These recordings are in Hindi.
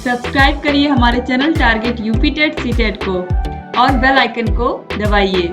सब्सक्राइब करिए हमारे channel target UP TET CTET को और बेल आइकन को दबाइए।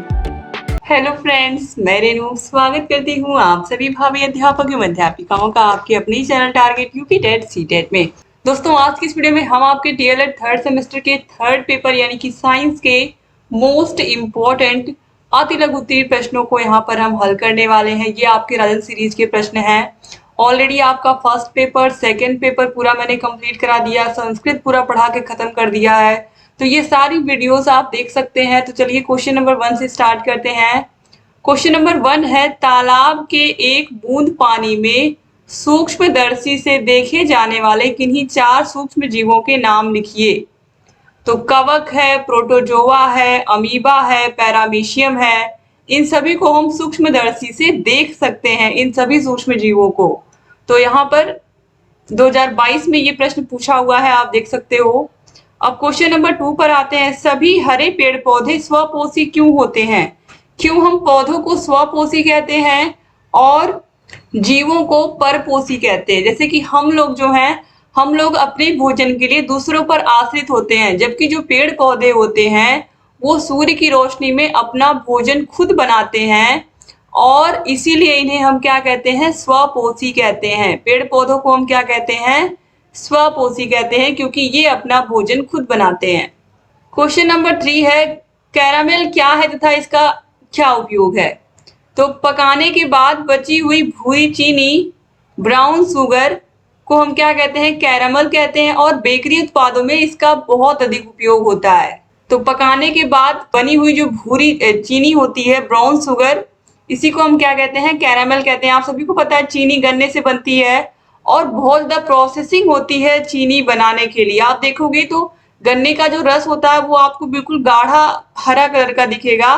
हेलो फ्रेंड्स, मैं रेनू स्वागत करती हूँ आप सभी भावी अध्यापक एवं अध्यापिकाओं का आपके अपनी channel target UP TET CTET में। दोस्तों, आज की इस वीडियो में हम आपके डीएलएड थर्ड सेमेस्टर के थर्ड पेपर यानी कि साइंस के मोस्ट इम्पोर्टेंट अति लघु उत्तीर्ण प्रश्नों को यहाँ पर हम हल करने वाले हैं। ये आपके राजन सीरीज के प्रश्न हैं। ऑलरेडी आपका फर्स्ट पेपर, सेकेंड पेपर पूरा मैंने कंप्लीट करा दिया, संस्कृत पूरा पढ़ा के खत्म कर दिया है। तो ये सारी वीडियोस आप देख सकते हैं। तो चलिए क्वेश्चन नंबर 1 से स्टार्ट करते हैं। क्वेश्चन नंबर 1 है, तालाब के एक बूंद पानी में सूक्ष्मदर्शी से देखे जाने वाले किन्हीं 4 सूक्ष्म जीवों के नाम लिखिए। तो कवक है, प्रोटोजोआ है, अमीबा है, पैरामीशियम है। इन सभी को हम सूक्ष्मदर्शी से देख सकते हैं, इन सभी सूक्ष्म जीवों को। तो यहाँ पर 2022 में ये प्रश्न पूछा हुआ है, आप देख सकते हो। अब क्वेश्चन नंबर 2 पर आते हैं। सभी हरे पेड़ पौधे स्वपोषी क्यों होते हैं? क्यों हम पौधों को स्वपोषी कहते हैं और जीवों को परपोषी कहते हैं? जैसे कि हम लोग जो हैं, हम लोग अपने भोजन के लिए दूसरों पर आश्रित होते हैं, जबकि जो पेड़ पौधे होते हैं वो सूर्य की रोशनी में अपना भोजन खुद बनाते हैं और इसीलिए इन्हें हम क्या कहते हैं? स्वपोषी कहते हैं। पेड़ पौधों को हम क्या कहते हैं? स्वपोषी कहते हैं, क्योंकि ये अपना भोजन खुद बनाते हैं। क्वेश्चन नंबर 3 है, कैरामेल क्या है तथा इसका क्या उपयोग है? तो पकाने के बाद बची हुई भूरी चीनी, ब्राउन शुगर को हम क्या कहते हैं? कैरामल कहते हैं और बेकरी उत्पादों में इसका बहुत अधिक उपयोग होता है। तो पकाने के बाद बनी हुई जो भूरी चीनी होती है, ब्राउन शुगर, इसी को हम क्या कहते हैं? कैरामल कहते हैं। आप सभी को पता है चीनी गन्ने से बनती है और बहुत ज्यादा प्रोसेसिंग होती है चीनी बनाने के लिए। आप देखोगे तो गन्ने का जो रस होता है वो आपको बिल्कुल गाढ़ा हरा कलर का दिखेगा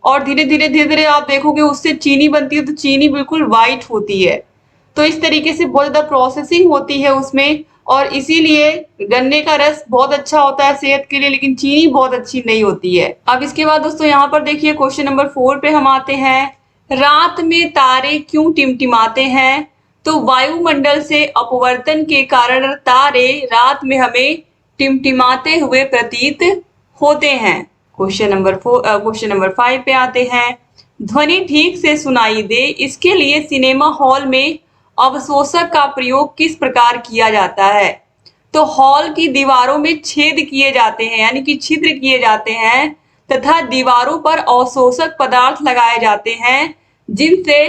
और धीरे धीरे आप देखोगे उससे चीनी बनती है तो चीनी बिल्कुल व्हाइट होती है। तो इस तरीके से बहुत ज्यादा प्रोसेसिंग होती है उसमें और इसीलिए गन्ने का रस बहुत अच्छा होता है सेहत के लिए, लेकिन चीनी बहुत अच्छी नहीं होती है। अब इसके बाद दोस्तों यहाँ पर देखिए क्वेश्चन नंबर 4 पे हम आते हैं। रात में तारे क्यों टिमटिमाते हैं? तो वायुमंडल से अपवर्तन के कारण तारे रात में हमें टिमटिमाते हुए प्रतीत होते हैं। क्वेश्चन नंबर 5 पे आते हैं। ध्वनि ठीक से सुनाई दे, इसके लिए सिनेमा हॉल में अवशोषक का प्रयोग किस प्रकार किया जाता है? तो हॉल की दीवारों में छेद किए जाते हैं, यानी कि छिद्र किए जाते हैं तथा दीवारों पर अवशोषक पदार्थ लगाए जाते हैं, जिनसे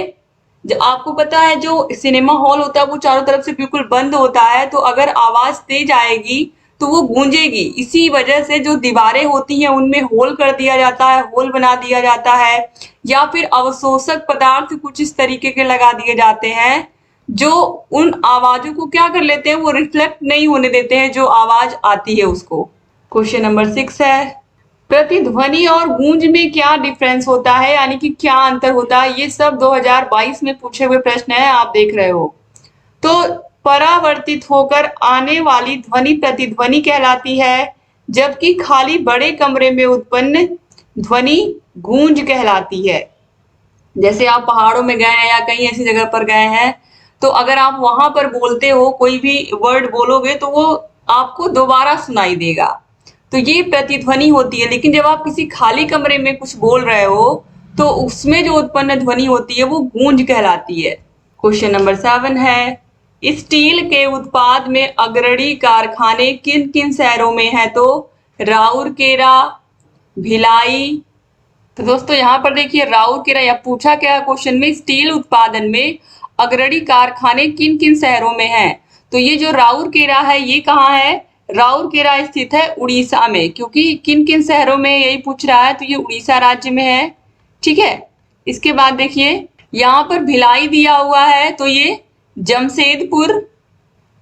आपको पता है जो सिनेमा हॉल होता है वो चारों तरफ से बिल्कुल बंद होता है, तो अगर आवाज तेज आएगी तो वो गूंजेगी। इसी वजह से जो दीवारें होती हैं उनमें होल कर दिया जाता है, होल बना दिया जाता है, या फिर अवशोषक पदार्थ कुछ इस तरीके के लगा दिए जाते हैं जो उन आवाजों को क्या कर लेते हैं? वो रिफ्लेक्ट नहीं होने देते हैं जो आवाज आती है उसको। क्वेश्चन नंबर 6 है, प्रतिध्वनि और गूंज में क्या डिफरेंस होता है, यानी कि क्या अंतर होता है? ये सब 2022 में पूछे हुए प्रश्न है, आप देख रहे हो। तो परावर्तित होकर आने वाली ध्वनि प्रतिध्वनि कहलाती है, जबकि खाली बड़े कमरे में उत्पन्न ध्वनि गूंज कहलाती है। जैसे आप पहाड़ों में गए हैं या कहीं ऐसी जगह पर गए हैं, तो अगर आप वहां पर बोलते हो, कोई भी वर्ड बोलोगे तो वो आपको दोबारा सुनाई देगा, तो ये प्रतिध्वनि होती है। लेकिन जब आप किसी खाली कमरे में कुछ बोल रहे हो तो उसमें जो उत्पन्न ध्वनि होती है वो गूंज कहलाती है। क्वेश्चन नंबर 7 है, स्टील के उत्पाद में अग्रणी कारखाने किन किन शहरों में है? तो राउरकेला, भिलाई। तो दोस्तों यहाँ पर देखिए राउरकेला, या पूछा क्या है क्वेश्चन में, स्टील उत्पादन में अग्रणी कारखाने किन किन शहरों में हैं? तो ये जो राउरकेला है ये कहाँ है? राउरकेला स्थित है उड़ीसा में, क्योंकि किन किन शहरों में यही पूछ रहा है, तो ये उड़ीसा राज्य में है। ठीक है, इसके बाद देखिए यहाँ पर भिलाई दिया हुआ है, तो ये जमशेदपुर।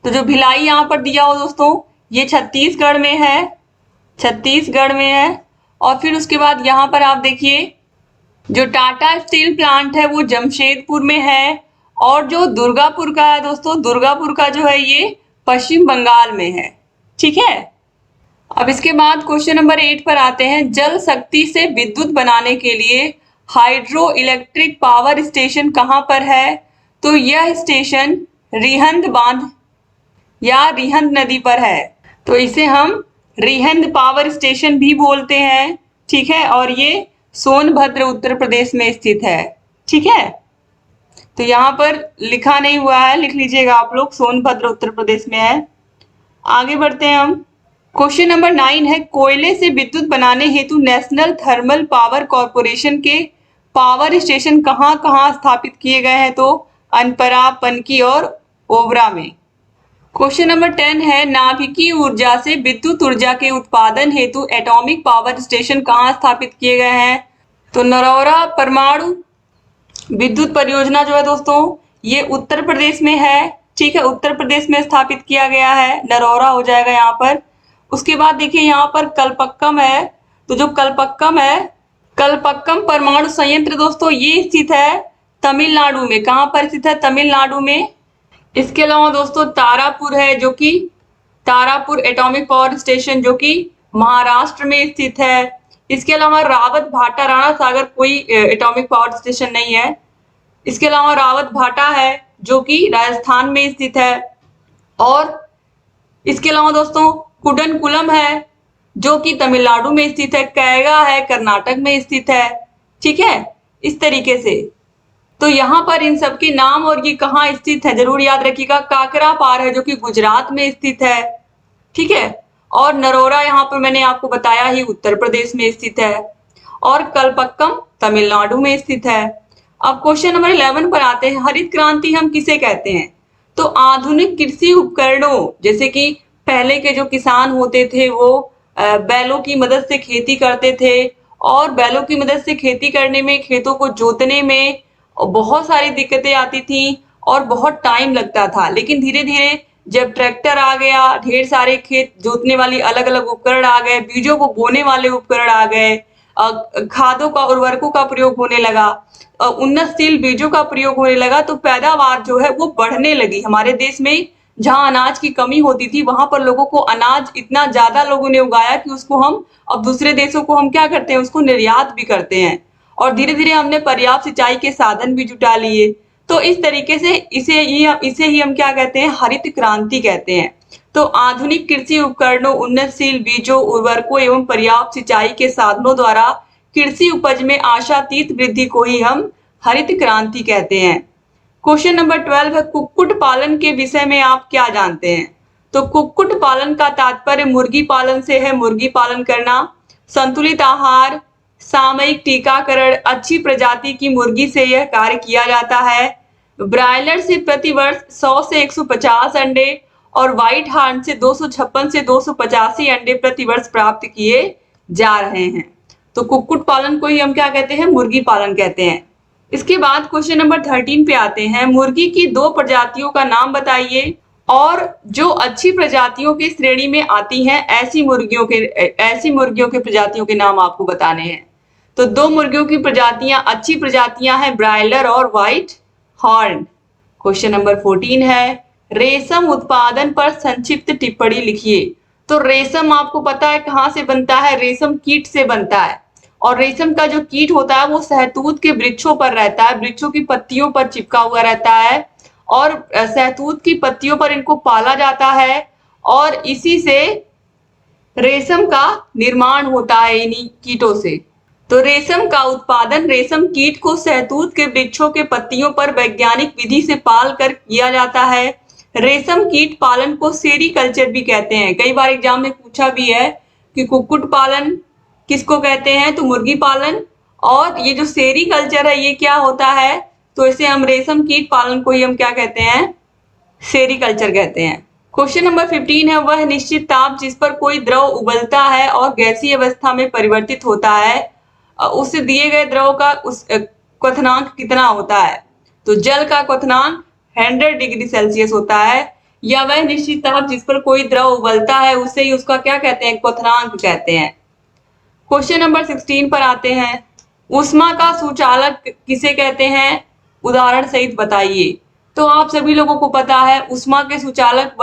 तो जो भिलाई यहाँ पर दिया हो दोस्तों ये छत्तीसगढ़ में है, छत्तीसगढ़ में है। और फिर उसके बाद यहाँ पर आप देखिए जो टाटा स्टील प्लांट है वो जमशेदपुर में है, और जो दुर्गापुर का है दोस्तों, दुर्गापुर का जो है ये पश्चिम बंगाल में है। ठीक है, अब इसके बाद क्वेश्चन नंबर 8 पर आते हैं। जल शक्ति से विद्युत बनाने के लिए हाइड्रो इलेक्ट्रिक पावर स्टेशन कहाँ पर है? तो यह स्टेशन रिहंद बांध या रिहंद नदी पर है। तो इसे हम रिहंद पावर स्टेशन भी बोलते हैं, ठीक है। और ये सोनभद्र उत्तर प्रदेश में स्थित है, ठीक है। तो यहाँ पर लिखा नहीं हुआ है, लिख लीजिएगा आप लोग, सोनभद्र उत्तर प्रदेश में है। आगे बढ़ते हैं हम। क्वेश्चन नंबर 9 है, कोयले से विद्युत बनाने हेतु नेशनल थर्मल पावर कॉरपोरेशन के पावर स्टेशन कहाँ कहाँ स्थापित किए गए हैं? तो अनपरा, पनकी और ओबरा में। क्वेश्चन नंबर 10 है, नाभिकीय ऊर्जा से विद्युत ऊर्जा के उत्पादन हेतु एटॉमिक पावर स्टेशन कहाँ स्थापित किए गए हैं? तो नरौरा परमाणु विद्युत परियोजना जो है दोस्तों, ये उत्तर प्रदेश में है, ठीक है। उत्तर प्रदेश में स्थापित किया गया है, नरौरा हो जाएगा यहाँ पर। उसके बाद देखिए यहाँ पर कलपक्कम है। तो जो कलपक्कम है, कलपक्कम परमाणु संयंत्र दोस्तों, ये स्थित है तमिलनाडु में। कहाँ पर स्थित है? तमिलनाडु में। इसके अलावा दोस्तों तारापुर है, जो कि तारापुर एटॉमिक पावर स्टेशन जो कि महाराष्ट्र में स्थित है। इसके अलावा रावत भाटा, राणा सागर कोई एटॉमिक पावर स्टेशन नहीं है। इसके अलावा रावत भाटा है जो कि राजस्थान में स्थित है। और इसके अलावा दोस्तों कुडनकुलम है जो कि तमिलनाडु में स्थित है। कैगा है, कर्नाटक में स्थित है, ठीक है। इस तरीके से तो यहाँ पर इन सब के नाम और ये कहाँ स्थित है जरूर याद रखिएगा। काकरा पार है जो कि गुजरात में स्थित है, ठीक है। और नरोरा यहाँ पर मैंने आपको बताया ही उत्तर प्रदेश में स्थित है। और कलपक्कम तमिलनाडु में स्थित है। अब क्वेश्चन नंबर 11 पर आते हैं, हरित क्रांति हम किसे कहते हैं? तो आधुनिक कृषि उपकरणों, जैसे कि पहले के जो किसान होते थे वो बैलों की मदद से खेती करते थे, और बैलों की मदद से खेती करने में, खेतों को जोतने में बहुत सारी दिक्कतें आती थी और बहुत टाइम लगता था। लेकिन धीरे धीरे जब ट्रैक्टर आ गया, ढेर सारे खेत जोतने वाली अलग अलग उपकरण आ गए, बीजों को बोने वाले उपकरण आ गए, खादों का, उर्वरकों का प्रयोग होने लगा, उन्नतशील बीजों का प्रयोग होने लगा, तो पैदावार जो है वो बढ़ने लगी। हमारे देश में जहां अनाज की कमी होती थी वहां पर लोगों को अनाज इतना ज्यादा लोगों ने उगाया कि उसको हम अब दूसरे देशों को हम क्या करते हैं, उसको निर्यात भी करते हैं। और धीरे धीरे हमने पर्याप्त सिंचाई के साधन भी जुटा लिए। तो इस तरीके से इसे ही हम क्या कहते हैं, हरित क्रांति कहते हैं। तो आधुनिक कृषि उपकरणों, उन्नतशील बीजों, उर्वरकों एवं पर्याप्त सिंचाई के साधनों द्वारा कृषि उपज में आशातीत वृद्धि को ही हम हरित क्रांति कहते हैं। क्वेश्चन नंबर 12 है, कुक्कुट पालन के विषय में आप क्या जानते हैं? तो कुक्कुट पालन का तात्पर्य मुर्गी पालन से है, मुर्गी पालन करना। संतुलित आहार, सामयिक टीकाकरण, अच्छी प्रजाति की मुर्गी से यह कार्य किया जाता है। ब्रायलर से प्रतिवर्ष 100 से 150 अंडे और व्हाइट हार्न से 256 से 285 अंडे प्रतिवर्ष प्राप्त किए जा रहे हैं। तो कुक्कुट पालन को ही हम क्या कहते हैं, मुर्गी पालन कहते हैं। इसके बाद क्वेश्चन नंबर 13 पे आते हैं, मुर्गी की 2 प्रजातियों का नाम बताइए और जो अच्छी प्रजातियों की श्रेणी में आती हैं ऐसी मुर्गियों के प्रजातियों के नाम आपको बताने हैं। तो 2 मुर्गियों की प्रजातियां, अच्छी प्रजातियां हैं ब्रायलर और व्हाइट हॉर्न। क्वेश्चन नंबर 14 है, रेशम उत्पादन पर संक्षिप्त टिप्पणी लिखिए। तो रेशम आपको पता है कहाँ से बनता है, रेशम कीट से बनता है। और रेशम का जो कीट होता है वो शहतूत के वृक्षों पर रहता है, वृक्षों की पत्तियों पर चिपका हुआ रहता है और शहतूत की पत्तियों पर इनको पाला जाता है और इसी से रेशम का निर्माण होता है इन्हीं कीटों से। तो रेशम का उत्पादन रेशम कीट को शहतूत के वृक्षों के पत्तियों पर वैज्ञानिक विधि से पाल कर किया जाता है। रेशम कीट पालन को सेरीकल्चर भी कहते हैं। कई बार एग्जाम में पूछा भी है कि कुक्कुट पालन किसको कहते हैं, तो मुर्गी पालन। और ये जो सेरीकल्चर है ये क्या होता है, तो इसे हम रेशम कीट पालन को ही हम क्या कहते हैं, सेरीकल्चर कहते हैं। क्वेश्चन नंबर 15 है, वह निश्चित ताप जिस पर कोई द्रव उबलता है और गैसीय अवस्था में परिवर्तित होता है, उससे दिए गए द्रव का उस क्वथनांक कितना होता है? तो जल का क्वथनांक 100 डिग्री सेल्सियस होता है। या वह निश्चित ताप जिस पर कोई द्रव उबलता है उसे ही उसका क्या कहते हैं, क्वथनांक कहते हैं। क्वेश्चन नंबर 16 पर आते हैं, ऊष्मा का सुचालक किसे कहते हैं, उदाहरण सहित बताइए। तो आप सभी लोगों को पता है ऊष्मा के सुचालक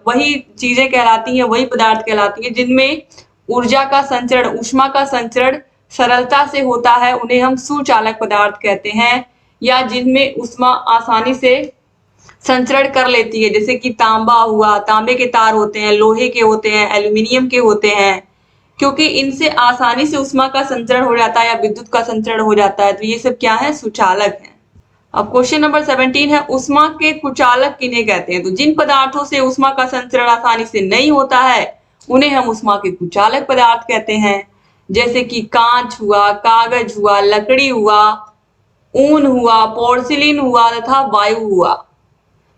वही चीजें कहलाती हैं, वही पदार्थ कहलाती हैं जिनमें ऊर्जा का संचरण, ऊष्मा का संचरण सरलता से होता है, उन्हें हम सुचालक पदार्थ कहते हैं। या जिनमें ऊष्मा आसानी से संचरण कर लेती है, जैसे कि तांबा हुआ, तांबे के तार होते हैं, लोहे के होते हैं, एल्यूमिनियम के होते हैं, क्योंकि इनसे आसानी से ऊष्मा का संचरण हो जाता है या विद्युत का संचरण हो जाता है। तो ये सब क्या है? सुचालक है। अब क्वेश्चन नंबर 17 है, ऊष्मा के कुचालक किन्हें कहते हैं? तो जिन पदार्थों से ऊष्मा का संचरण आसानी से नहीं होता है उन्हें हम ऊष्मा के कुचालक पदार्थ कहते हैं, जैसे कि कांच हुआ, कागज हुआ, लकड़ी हुआ, ऊन हुआ, पोर्सिलिन हुआ तथा वायु हुआ।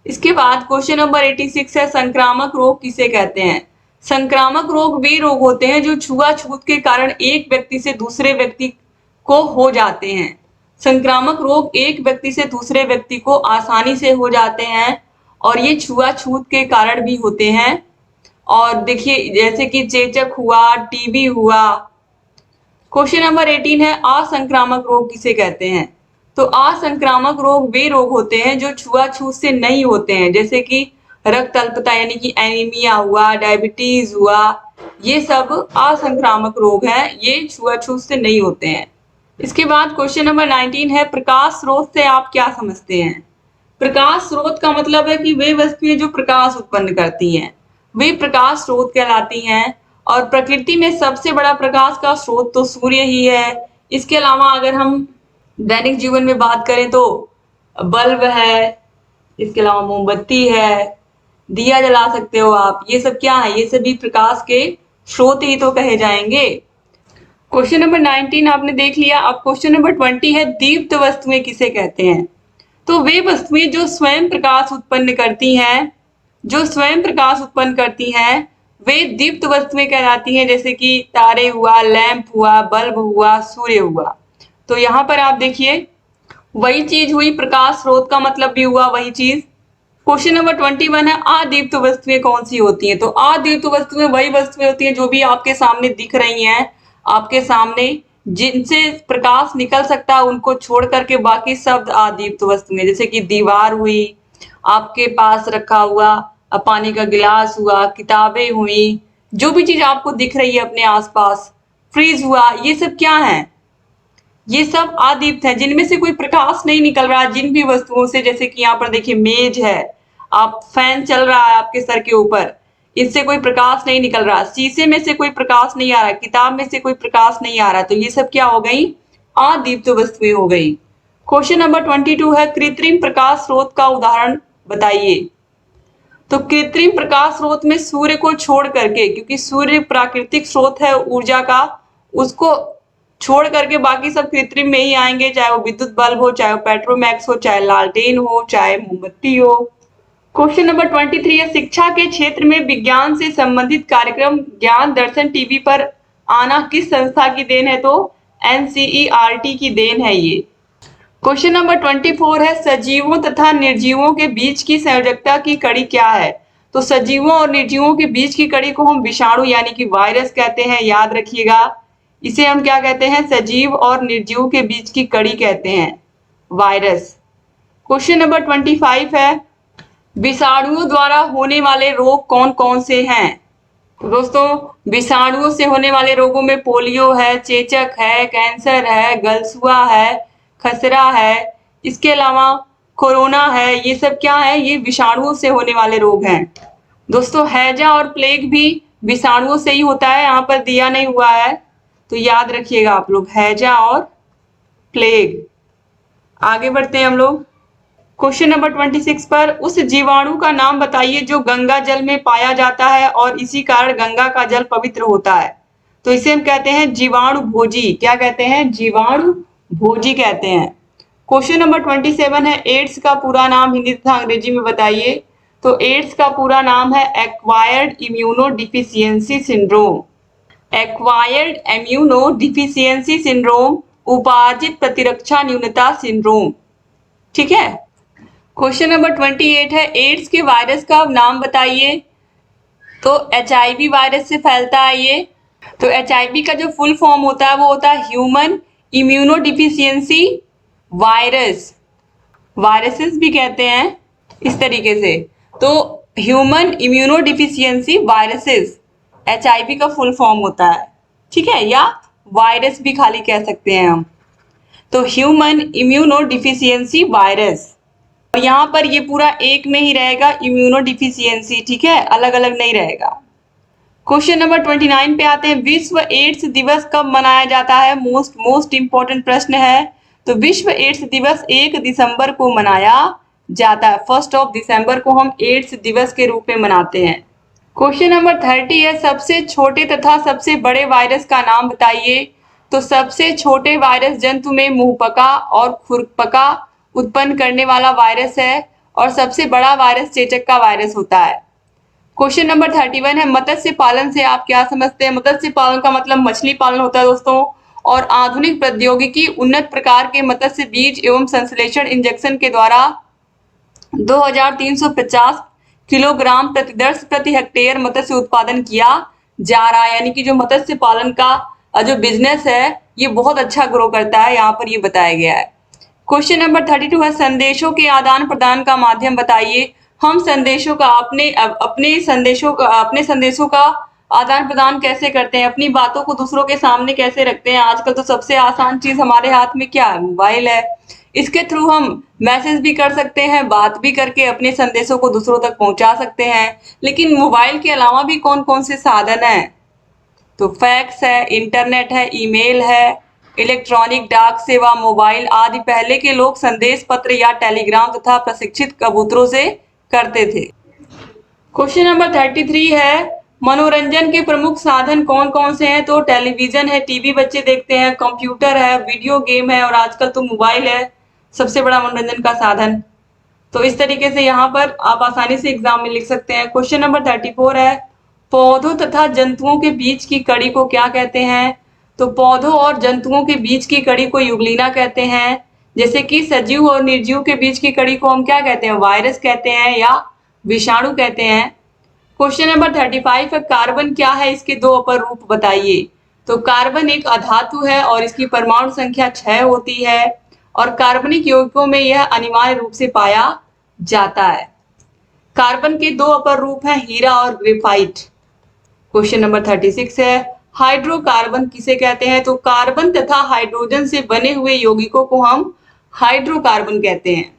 इसके बाद क्वेश्चन नंबर 86 है, संक्रामक रोग किसे कहते हैं? संक्रामक रोग वे रोग होते हैं जो छुआछूत के कारण एक व्यक्ति से दूसरे व्यक्ति को हो जाते हैं। संक्रामक रोग एक व्यक्ति से दूसरे व्यक्ति को आसानी से हो जाते हैं और ये छुआछूत के कारण भी होते हैं। और देखिए जैसे कि चेचक हुआ, टीबी हुआ। क्वेश्चन नंबर 18 है, असंक्रामक रोग किसे कहते हैं? तो असंक्रामक रोग वे रोग होते हैं जो छुआछूत से नहीं होते हैं, जैसे कि रक्त अल्पता यानी कि एनीमिया हुआ, डायबिटीज हुआ, ये सब असंक्रामक रोग हैं, ये छुआछूत से नहीं होते हैं। इसके बाद क्वेश्चन नंबर 19 है, प्रकाश स्रोत से आप क्या समझते हैं? प्रकाश स्रोत का मतलब है कि वे वस्तुएं जो प्रकाश उत्पन्न करती हैं वे प्रकाश स्रोत कहलाती हैं। और प्रकृति में सबसे बड़ा प्रकाश का स्रोत तो सूर्य ही है। इसके अलावा अगर हम दैनिक जीवन में बात करें तो बल्ब है, इसके अलावा मोमबत्ती है, दिया जला सकते हो आप, ये सब क्या है? ये सभी प्रकाश के स्रोत ही तो कहे जाएंगे। क्वेश्चन नंबर 19 आपने देख लिया। अब क्वेश्चन नंबर 20 है, दीप्त वस्तुएं किसे कहते हैं? तो वे वस्तुएं जो स्वयं प्रकाश उत्पन्न करती हैं, जो स्वयं प्रकाश उत्पन्न करती हैं वे दीप्त वस्तुएं कहलाती हैं, जैसे कि तारे हुआ, लैंप हुआ, बल्ब हुआ, सूर्य हुआ। तो यहाँ पर आप देखिए वही चीज हुई, प्रकाश स्रोत का मतलब भी हुआ वही चीज। क्वेश्चन नंबर 21 है, अदीप्त वस्तुएं कौन सी होती हैं? तो अदीप्त वस्तुएं वही वस्तुएं होती हैं जो भी आपके सामने दिख रही हैं, आपके सामने जिनसे प्रकाश निकल सकता है उनको छोड़ करके बाकी सब अदीप्त वस्तुएं, जैसे कि दीवार हुई, आपके पास रखा हुआ पानी का गिलास हुआ, किताबें हुई, जो भी चीज आपको दिख रही है अपने आसपास, फ्रिज हुआ, ये सब क्या है? ये सब अदीप्त है, जिनमें से कोई प्रकाश नहीं निकल रहा। जिन भी वस्तुओं से, जैसे कि यहाँ पर देखिए मेज है, आप फैन चल रहा है आपके सर के ऊपर, इससे कोई प्रकाश नहीं निकल रहा। शीशे में से कोई प्रकाश नहीं आ रहा, किताब में से कोई प्रकाश नहीं आ रहा, तो ये सब क्या हो गई? अदीप्त वस्तुएं हो गई। क्वेश्चन नंबर 22 है, कृत्रिम प्रकाश स्रोत का उदाहरण बताइए। तो कृत्रिम प्रकाश स्रोत में सूर्य को छोड़ करके, क्योंकि सूर्य प्राकृतिक स्रोत है ऊर्जा का, उसको छोड़ करके बाकी सब कृत्रिम में ही आएंगे, चाहे वो विद्युत बल्ब हो, चाहे वो पेट्रोमैक्स हो, चाहे लालटेन हो, चाहे मोमबत्ती हो। क्वेश्चन नंबर 23 है, शिक्षा के क्षेत्र में विज्ञान से संबंधित कार्यक्रम ज्ञान दर्शन टीवी पर आना किस संस्था की देन है? तो एनसीईआरटी की देन है ये। क्वेश्चन नंबर 24 है, सजीवों तथा निर्जीवों के बीच की संयोजकता की कड़ी क्या है? तो सजीवों और निर्जीवों के बीच की कड़ी को हम विषाणु यानी कि वायरस कहते हैं, याद रखिएगा। इसे हम क्या कहते हैं? सजीव और निर्जीव के बीच की कड़ी कहते हैं, वायरस। क्वेश्चन नंबर 25 है, विषाणुओं द्वारा होने वाले रोग कौन कौन से हैं? तो दोस्तों विषाणुओं से होने वाले रोगों में पोलियो है, चेचक है, कैंसर है, गलसुआ है, खसरा है, इसके अलावा कोरोना है, ये सब क्या है? ये विषाणुओं से होने वाले रोग हैं। दोस्तों हैजा और प्लेग भी विषाणुओं से ही होता है, यहाँ पर दिया नहीं हुआ है तो याद रखिएगा आप लोग, हैजा और प्लेग। आगे बढ़ते हैं हम लोग क्वेश्चन नंबर 26 पर, उस जीवाणु का नाम बताइए जो गंगा जल में पाया जाता है और इसी कारण गंगा का जल पवित्र होता है। तो इसे हम कहते हैं जीवाणु भोजी। क्या कहते हैं? जीवाणु भोजी कहते हैं। क्वेश्चन नंबर 27 है, एड्स का पूरा नाम हिंदी तथा अंग्रेजी में बताइए। तो एड्स का पूरा नाम है acquired immuno deficiency syndrome. Acquired immuno deficiency syndrome, उपार्जित प्रतिरक्षा न्यूनता सिंड्रोम। ठीक है। क्वेश्चन नंबर 28 है, एड्स के वायरस का नाम बताइए। तो HIV वायरस से फैलता है ये। तो HIV का जो फुल फॉर्म होता है वो होता है human immuno deficiency virus, viruses भी कहते हैं इस तरीके से। तो human immuno deficiency viruses HIV का फुल फॉर्म होता है, ठीक है, या वायरस भी खाली कह सकते हैं हम। तो ह्यूमन इम्यूनो डिफिशियंसी वायरस। और यहाँ पर ये पूरा एक में ही रहेगा, इम्यूनो डिफिशियंसी, ठीक है, अलग अलग नहीं रहेगा। क्वेश्चन नंबर 29 पे आते हैं, विश्व एड्स दिवस कब मनाया जाता है? मोस्ट इंपॉर्टेंट प्रश्न है। तो विश्व एड्स दिवस 1 दिसंबर को मनाया जाता है। 1 दिसंबर को हम एड्स दिवस के रूप में मनाते हैं। क्वेश्चन नंबर 30 है, सबसे छोटे तथा सबसे बड़े वायरस का नाम बताइए। तो सबसे छोटे वायरस जंतु में मुंहपका और खुरपका उत्पन्न करने वाला वायरस है, और सबसे बड़ा वायरस चेचक का वायरस होता है। क्वेश्चन नंबर 31 है, मत्स्य पालन से आप क्या समझते हैं? मत्स्य पालन का मतलब मछली पालन होता है दोस्तों। और आधुनिक प्रौद्योगिकी उन्नत प्रकार के मत्स्य बीज एवं संश्लेषण इंजेक्शन के द्वारा 2350 किलोग्राम प्रतिदर्श प्रति हेक्टेयर मत्स्य उत्पादन किया जा रहा है। यानी कि जो मत्स्य पालन का जो बिजनेस है ये बहुत अच्छा ग्रो करता है, यहाँ पर ये बताया गया है। क्वेश्चन नंबर 32 है, संदेशों के आदान प्रदान का माध्यम बताइए। हम संदेशों का अपने संदेशों का आदान प्रदान कैसे करते हैं, अपनी बातों को दूसरों के सामने कैसे रखते हैं? आजकल तो सबसे आसान चीज हमारे हाथ में क्या है? मोबाइल है। इसके थ्रू हम मैसेज भी कर सकते हैं, बात भी करके अपने संदेशों को दूसरों तक पहुंचा सकते हैं। लेकिन मोबाइल के अलावा भी कौन कौन से साधन हैं? तो फैक्स है, इंटरनेट है, ईमेल है, इलेक्ट्रॉनिक डाक सेवा, मोबाइल आदि पहले के लोग संदेश पत्र या टेलीग्राम तथा प्रशिक्षित कबूतरों से करते थे। क्वेश्चन नंबर 33 है, मनोरंजन के प्रमुख साधन कौन कौन से हैं? तो टेलीविजन है, टीवी बच्चे देखते हैं, कंप्यूटर है, वीडियो गेम है, और आजकल तो मोबाइल है सबसे बड़ा मनोरंजन का साधन। तो इस तरीके से यहाँ पर आप आसानी से एग्जाम में लिख सकते हैं। क्वेश्चन नंबर 34 है, पौधों तथा जंतुओं के बीच की कड़ी को क्या कहते हैं? तो पौधों और जंतुओं के बीच की कड़ी को युगलीना कहते हैं। जैसे कि सजीव और निर्जीव के बीच की कड़ी को हम क्या कहते हैं? वायरस कहते हैं या विषाणु कहते हैं। क्वेश्चन नंबर 35 है, कार्बन क्या है? इसके दो अपर रूप बताइए। तो कार्बन एक अधातु है और इसकी परमाणु संख्या 6 होती है, और कार्बनिक यौगिकों में यह अनिवार्य रूप से पाया जाता है। कार्बन के दो अपर रूप हैं, हीरा और ग्रेफाइट। क्वेश्चन नंबर 36 है, हाइड्रोकार्बन किसे कहते हैं? तो कार्बन तथा हाइड्रोजन से बने हुए यौगिकों को हम हाइड्रोकार्बन कहते हैं।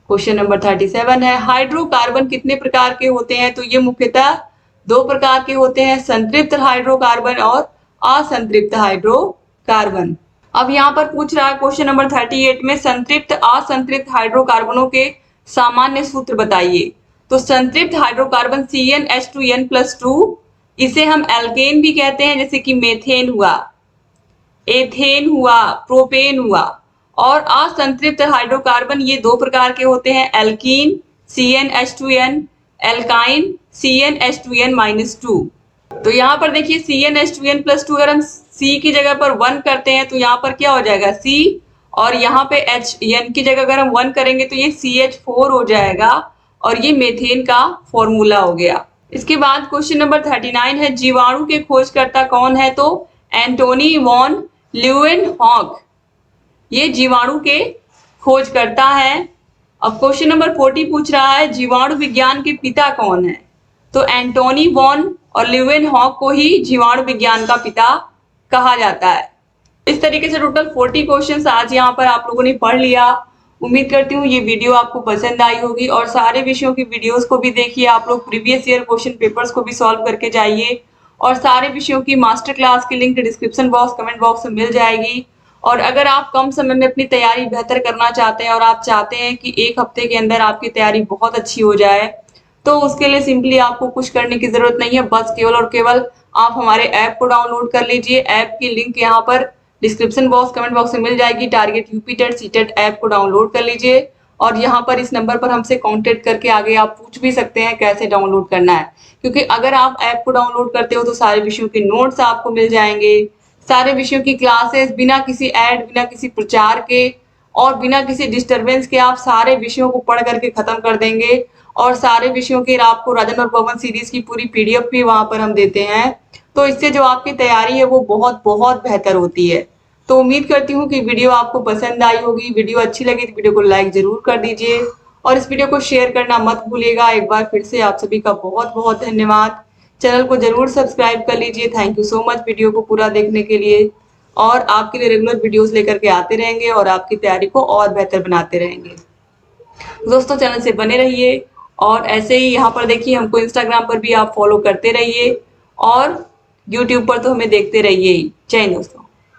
क्वेश्चन नंबर 37 है, हाइड्रोकार्बन कितने प्रकार के होते हैं? तो ये मुख्यतः दो प्रकार के होते हैं, संतृप्त हाइड्रोकार्बन और असंतृप्त हाइड्रोकार्बन। अब यहाँ पर पूछ रहा है क्वेश्चन नंबर 38 में, संतृप्त असंतृप्त हाइड्रोकार्बनों के सामान्य सूत्र बताइए। तो संतृप्त हाइड्रोकार्बन CnH2n+2, इसे हम एल्केन भी कहते हैं, जैसे कि मेथेन हुआ, एथेन हुआ, प्रोपेन हुआ। और असंतृप्त हाइड्रोकार्बन ये दो प्रकार के होते हैं, एल्कीन CnH2n, एल्काइन CnH2n-2। तो यहाँ पर देखिए CnH2n+2 अगर हम C की जगह पर 1 करते हैं तो यहाँ पर क्या हो जाएगा? C, और यहाँ पे N की जगह अगर हम 1 करेंगे तो ये CH4 हो जाएगा, और ये मेथेन का फॉर्मूला हो गया। इसके बाद क्वेश्चन नंबर 39 है, जीवाणु के खोजकर्ता कौन है? तो एंटोनी वॉन ल्यूवेनहॉक ये जीवाणु के खोजकर्ता हैं। अब क्वेश्चन नंबर 40 पूछ रहा है, जीवाणु विज्ञान के पिता कौन है? तो एंटोनी वॉन और ल्यूवेनहॉक को ही जीवाणु विज्ञान का पिता कहा जाता है। इस तरीके से टोटल 40 क्वेश्चंस आज यहाँ पर आप लोगों ने पढ़ लिया। उम्मीद करती हूँ ये वीडियो आपको पसंद आई होगी, और सारे विषयों की वीडियोस को भी देखिए। आप लोग प्रीवियस ईयर क्वेश्चन पेपर्स को भी सॉल्व करके जाइए, और सारे विषयों की मास्टर क्लास की link description box, comment box में मिल जाएगी। और अगर आप कम समय में अपनी तैयारी बेहतर करना चाहते हैं और आप चाहते हैं कि एक हफ्ते के अंदर आपकी तैयारी बहुत अच्छी हो जाए, तो उसके लिए सिंपली आपको कुछ करने की जरूरत नहीं है, बस केवल और केवल आप हमारे ऐप को डाउनलोड कर लीजिए। ऐप की लिंक यहाँ पर डिस्क्रिप्शन बॉक्स, कमेंट बॉक्स में मिल जाएगी। Target UP TET CTET app को डाउनलोड कर लीजिए, और यहाँ पर इस नंबर पर हमसे कांटेक्ट करके आगे आप पूछ भी सकते हैं कैसे डाउनलोड करना है। क्योंकि अगर आप ऐप को डाउनलोड करते हो तो सारे विषयों के नोट्स आपको मिल जाएंगे, सारे विषयों की क्लासेस बिना किसी ऐड, बिना किसी प्रचार के और बिना किसी डिस्टरबेंस के आप सारे विषयों को पढ़ करके खत्म कर देंगे। और सारे विषयों के आपको राजन और पवन सीरीज की पूरी PDF भी वहां पर हम देते हैं। तो इससे जो आपकी तैयारी है वो बहुत बहुत बेहतर होती है। तो उम्मीद करती हूँ कि वीडियो आपको पसंद आई होगी। वीडियो अच्छी लगी तो वीडियो को लाइक जरूर कर दीजिए, और इस वीडियो को शेयर करना मत भूलिएगा। एक बार फिर से आप सभी का बहुत बहुत धन्यवाद। चैनल को जरूर सब्सक्राइब कर लीजिए। Thank you so much video को पूरा देखने के लिए, और आपके लिए रेगुलर वीडियोस लेकर के आते रहेंगे और आपकी तैयारी को और बेहतर बनाते रहेंगे। दोस्तों चैनल से बने रहिए और ऐसे ही यहाँ पर देखिए हमको इंस्टाग्राम पर भी आप फॉलो करते रहिए और यूट्यूब पर तो हमें देखते रहिए ही। जय हिंद दोस्तों।